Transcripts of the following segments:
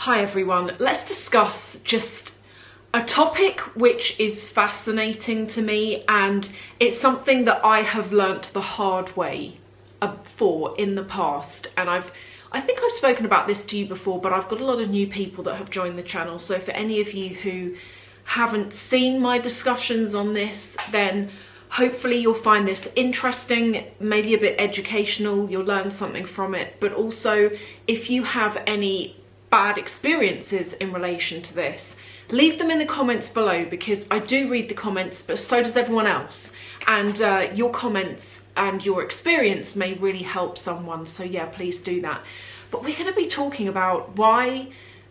Hi everyone, let's discuss just a topic which is fascinating to me, and it's something that I have learnt the hard way in the past, and I think I've spoken about this to you before, but I've got a lot of new people that have joined the channel, so for any of you who haven't seen my discussions on this, then hopefully you'll find this interesting, maybe a bit educational, you'll learn something from it, but also if you have any bad experiences in relation to this, leave them in the comments below, because I do read the comments, but so does everyone else, and your comments and your experience may really help someone, so yeah, please do that. But we're going to be talking about why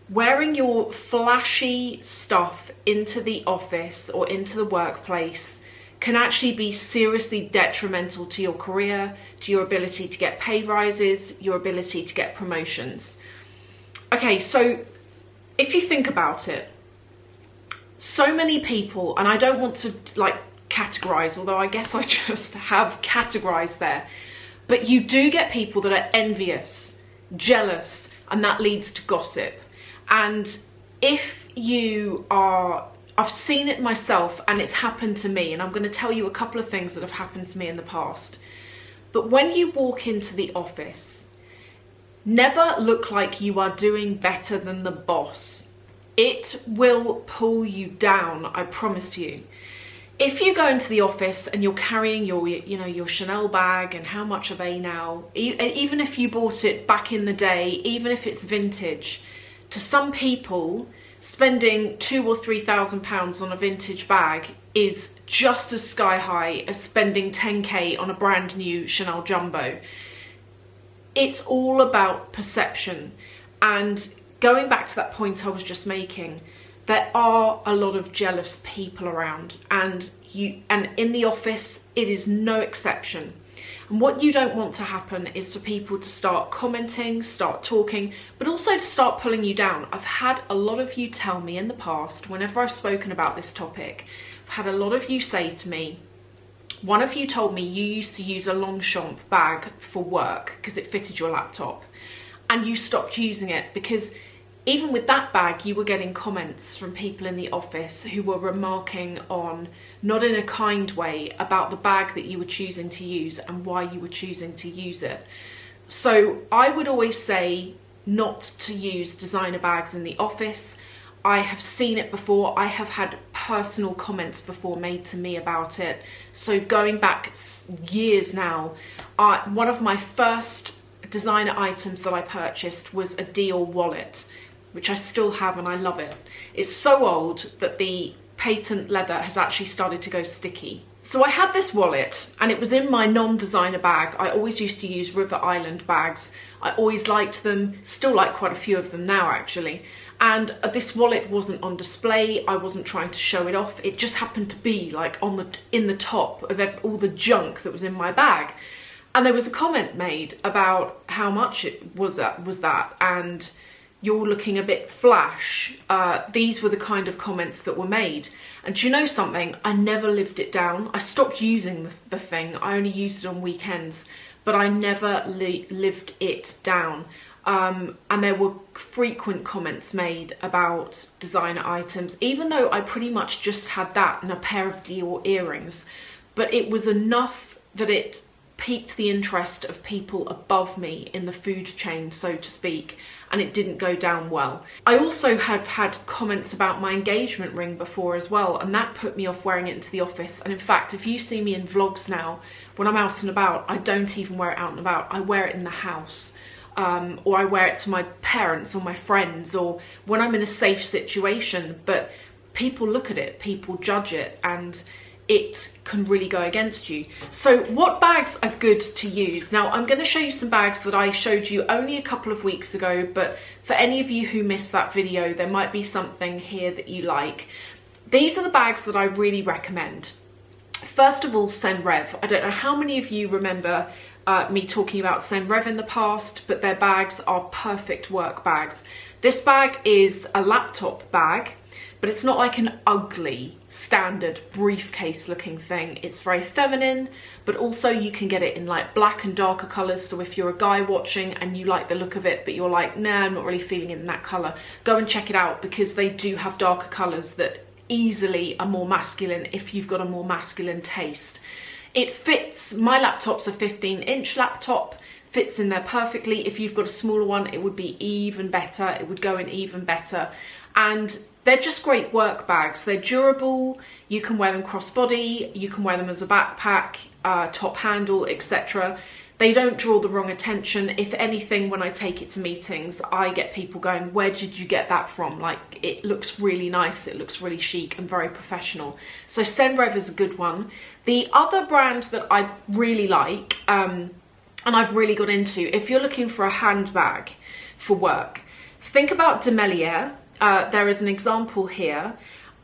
wearing your flashy stuff into the office or into the workplace can actually be seriously detrimental to your career, to your ability to get pay rises, your ability to get promotions. Okay, so if you think about it, so many people, and I don't want to like categorize, although I guess I just have categorized there, but you do get people that are envious, jealous, and that leads to gossip. And if you are, I've seen it myself and it's happened to me, and I'm going to tell you a couple of things that have happened to me in the past. But when you walk into the office, never look like you are doing better than the boss. It will pull you down, I promise you. If you go into the office and you're carrying your Chanel bag, and how much are they now? Even if you bought it back in the day, even if it's vintage, to some people, spending £2,000 or £3,000 on a vintage bag is just as sky high as spending 10k on a brand new Chanel Jumbo. It's all about perception. And going back to that point I was just making, there are a lot of jealous people around, and in the office it is no exception. And what you don't want to happen is for people to start commenting, start talking, but also to start pulling you down. I've had a lot of you tell me in the past, whenever I've spoken about this topic, I've had a lot of you say to me, one of you told me you used to use a Longchamp bag for work because it fitted your laptop, and you stopped using it because even with that bag you were getting comments from people in the office who were remarking on, not in a kind way, about the bag that you were choosing to use and why you were choosing to use it. So I would always say not to use designer bags in the office. I have seen it before. I have had personal comments before made to me about it. So going back years now, one of my first designer items that I purchased was a Dior wallet, which I still have and I love it. It's so old that the patent leather has actually started to go sticky. So I had this wallet and it was in my non-designer bag. I always used to use River Island bags. I always liked them, still like quite a few of them now actually. And this wallet wasn't on display. I wasn't trying to show it off. It just happened to be like in the top of all the junk that was in my bag. And there was a comment made about how much it was that, and you're looking a bit flash. These were the kind of comments that were made. And do you know something? I never lived it down. I stopped using the thing. I only used it on weekends, but I never lived it down. And there were frequent comments made about designer items, even though I pretty much just had that and a pair of Dior earrings. But it was enough that it piqued the interest of people above me in the food chain, so to speak, and it didn't go down well. I also have had comments about my engagement ring before as well, and that put me off wearing it into the office. And in fact, if you see me in vlogs now, when I'm out and about, I don't even wear it out and about. I wear it in the house, or I wear it to my parents or my friends, or when I'm in a safe situation. But people look at it, people judge it, and it can really go against you. So what bags are good to use? Now I'm going to show you some bags that I showed you only a couple of weeks ago, but for any of you who missed that video, there might be something here that you like. These are the bags that I really recommend. First of all, SENREVE. I don't know how many of you remember me talking about SENREVE in the past, but their bags are perfect work bags. This bag is a laptop bag. but it's not like an ugly standard briefcase looking thing. It's very feminine, but also you can get it in like black and darker colors. So if you're a guy watching and you like the look of it, but you're like, nah, I'm not really feeling it in that color, go and check it out, because they do have darker colors that easily are more masculine if you've got a more masculine taste. It fits, my laptop's a 15-inch laptop, fits in there perfectly. If you've got a smaller one, it would be even better. It would go in even better. And they're just great work bags. They're durable. You can wear them crossbody. You can wear them as a backpack, top handle, etc. They don't draw the wrong attention. If anything, when I take it to meetings, I get people going, where did you get that from? Like, it looks really nice. It looks really chic and very professional. So SENREVE is a good one. The other brand that I really like, and I've really got into, if you're looking for a handbag for work, think about DEMELLIER. There is an example here,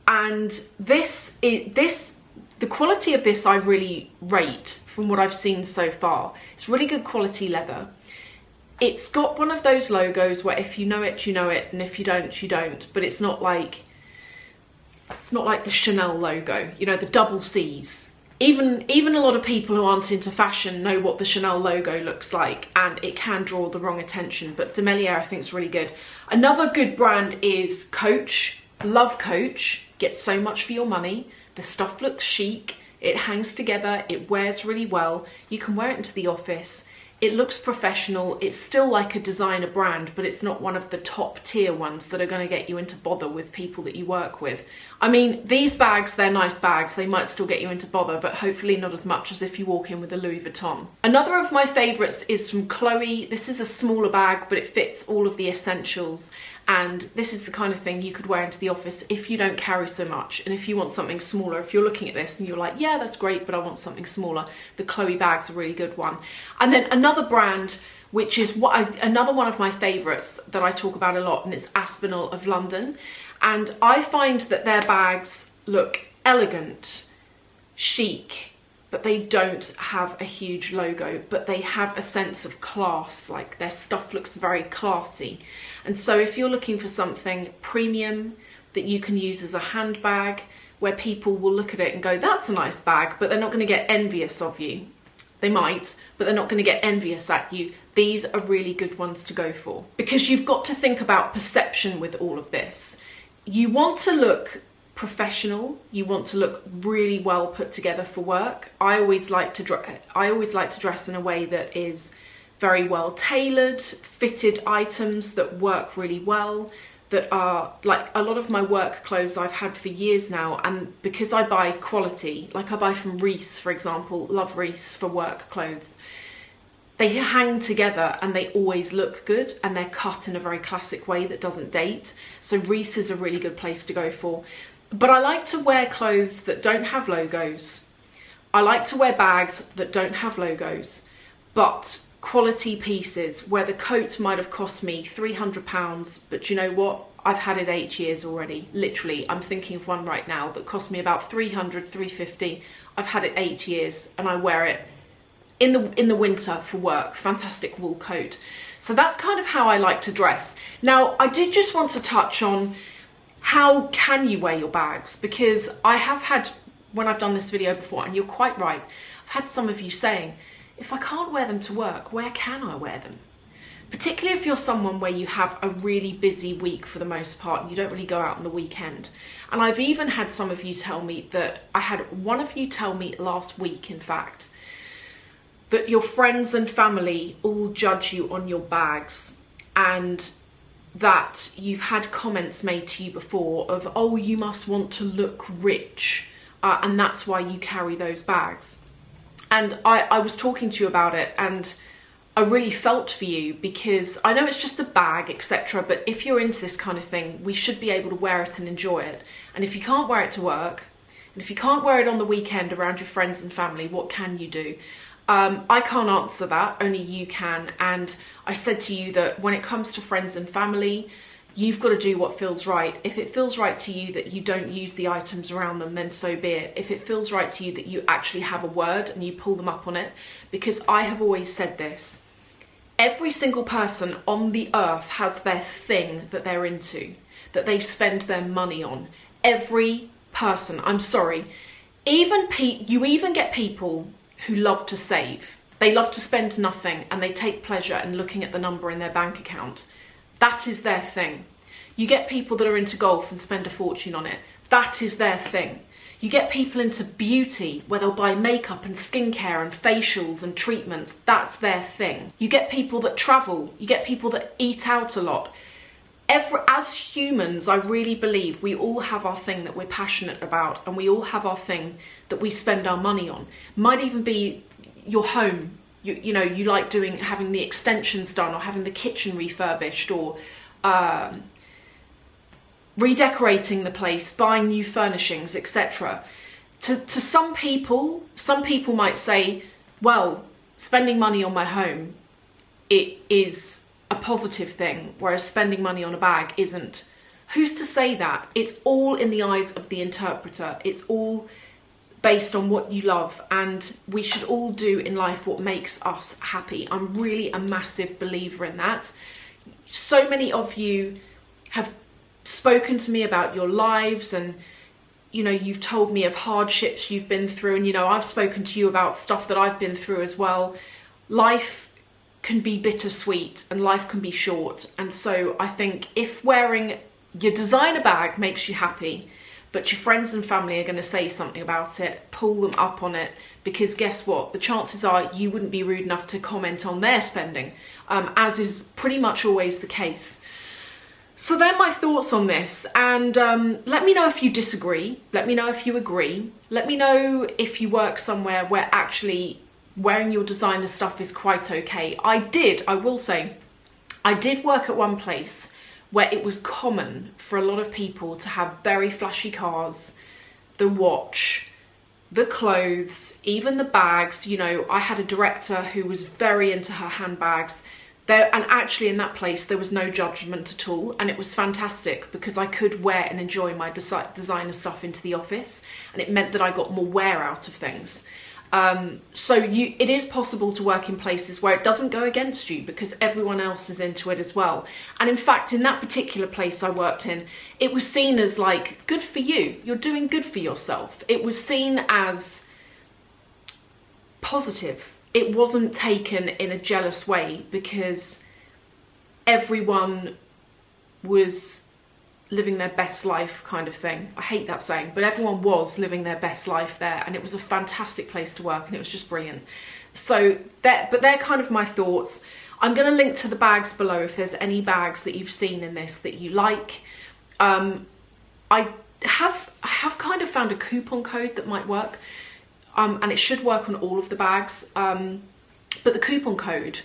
and the quality of this I really rate from what I've seen so far. It's really good quality leather. It's got one of those logos where if you know it, you know it, and if you don't, you don't. But it's not like the Chanel logo, you know, the double C's. Even a lot of people who aren't into fashion know what the Chanel logo looks like, and it can draw the wrong attention. But DEMELLIER I think is really good. Another good brand is Coach. Love Coach. Get so much for your money. The stuff looks chic. It hangs together. It wears really well. You can wear it into the office. It looks professional. It's still like a designer brand, but it's not one of the top tier ones that are going to get you into bother with people that you work with. I mean, these bags, they're nice bags. They might still get you into bother, but hopefully not as much as if you walk in with a Louis Vuitton. Another of my favorites is from Chloe. This is a smaller bag, but it fits all of the essentials. And this is the kind of thing you could wear into the office if you don't carry so much. And if you want something smaller, if you're looking at this and you're like, yeah, that's great, but I want something smaller, the Chloe bag's a really good one. And then another brand, which is another one of my favorites that I talk about a lot, and it's ASPINAL of London. And I find that their bags look elegant, chic, but they don't have a huge logo, but they have a sense of class. Like, their stuff looks very classy. And so if you're looking for something premium that you can use as a handbag, where people will look at it and go, that's a nice bag, but they're not going to get envious of you. They might, but they're not going to get envious at you. These are really good ones to go for, because you've got to think about perception with all of this. You want to look professional. You want to look really well put together for work. I always like to dress in a way that is very well tailored, fitted items that work really well, that are like a lot of my work clothes I've had for years now, and because I buy quality, like I buy from Reiss, for example, love Reiss for work clothes. They hang together and they always look good, and they're cut in a very classic way that doesn't date. So Reiss is a really good place to go for. But I like to wear clothes that don't have logos. I like to wear bags that don't have logos, but quality pieces where the coat might have cost me £300, but you know what? I've had it 8 years already. Literally, I'm thinking of one right now that cost me about £300, £350. I've had it 8 years and I wear it in the winter for work. Fantastic wool coat. So that's kind of how I like to dress. Now, I did just want to touch on how can you wear your bags, because I have had, when I've done this video before, and you're quite right, I've had some of you saying, if I can't wear them to work, where can I wear them? Particularly if you're someone where you have a really busy week for the most part and you don't really go out on the weekend. And I've even had some of you tell me that, I had one of you tell me last week, in fact, that your friends and family all judge you on your bags, and that you've had comments made to you before of, oh, you must want to look rich, and that's why you carry those bags. And I was talking to you about it, and I really felt for you, because I know it's just a bag, etc. But if you're into this kind of thing, we should be able to wear it and enjoy it. And if you can't wear it to work, and if you can't wear it on the weekend around your friends and family, what can you do? I can't answer that, only you can. And I said to you that when it comes to friends and family, you've got to do what feels right. If it feels right to you that you don't use the items around them, then so be it. If it feels right to you that you actually have a word and you pull them up on it, because I have always said this, Every single person on the earth has their thing that they're into, that they spend their money on. Every person, I'm sorry. You even get people who love to save. They love to spend nothing and they take pleasure in looking at the number in their bank account. That is their thing. You get people that are into golf and spend a fortune on it. That is their thing. You get people into beauty where they'll buy makeup and skincare and facials and treatments. That's their thing. You get people that travel. You get people that eat out a lot. As humans, I really believe we all have our thing that we're passionate about, and we all have our thing that we spend our money on. Might even be your home. You know, you like having the extensions done, or having the kitchen refurbished, or redecorating the place, buying new furnishings, etc. To some people might say, well, spending money on my home, it is a positive thing, whereas spending money on a bag isn't. Who's to say that? It's all in the eyes of the interpreter. It's all based on what you love, and we should all do in life what makes us happy. I'm really a massive believer in that. So many of you have spoken to me about your lives, and you know, you've told me of hardships you've been through, and you know, I've spoken to you about stuff that I've been through as well. Life can be bittersweet and life can be short, and so I think if wearing your designer bag makes you happy, but your friends and family are going to say something about it, pull them up on it, because guess what? The chances are you wouldn't be rude enough to comment on their spending, as is pretty much always the case. So they're my thoughts on this, and let me know if you disagree, let me know if you agree, let me know if you work somewhere where actually wearing your designer stuff is quite okay. I will say, I did work at one place where it was common for a lot of people to have very flashy cars, the watch, the clothes, even the bags. You know, I had a director who was very into her handbags. And actually in that place there was no judgment at all, and it was fantastic because I could wear and enjoy my designer stuff into the office, and it meant that I got more wear out of things. So it is possible to work in places where it doesn't go against you because everyone else is into it as well. And in fact, in that particular place I worked in, it was seen as like, good for you, you're doing good for yourself. It was seen as positive. It wasn't taken in a jealous way because everyone was living their best life kind of thing. I hate that saying, but everyone was living their best life there, and it was a fantastic place to work, and it was just brilliant. So they're kind of my thoughts. I'm going to link to the bags below if there's any bags that you've seen in this that you like. I have kind of found a coupon code that might work, and it should work on all of the bags, but the coupon code,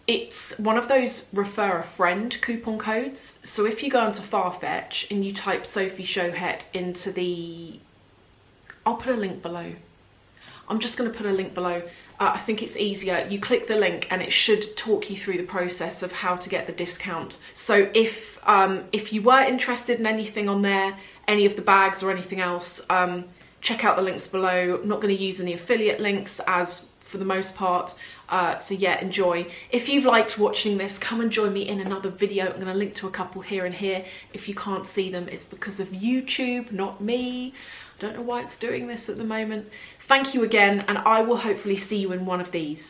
it's one of those refer a friend coupon codes. So if you go onto Farfetch and you type Sophie Shohet into the... I'll put a link below. I'm just going to put a link below. I think it's easier. You click the link and it should talk you through the process of how to get the discount. So if you were interested in anything on there, any of the bags or anything else, check out the links below. I'm not going to use any affiliate links as for the most part. So yeah, enjoy. If you've liked watching this, come and join me in another video. I'm going to link to a couple here and here. If you can't see them, it's because of YouTube, not me. I don't know why it's doing this at the moment. Thank you again, and I will hopefully see you in one of these.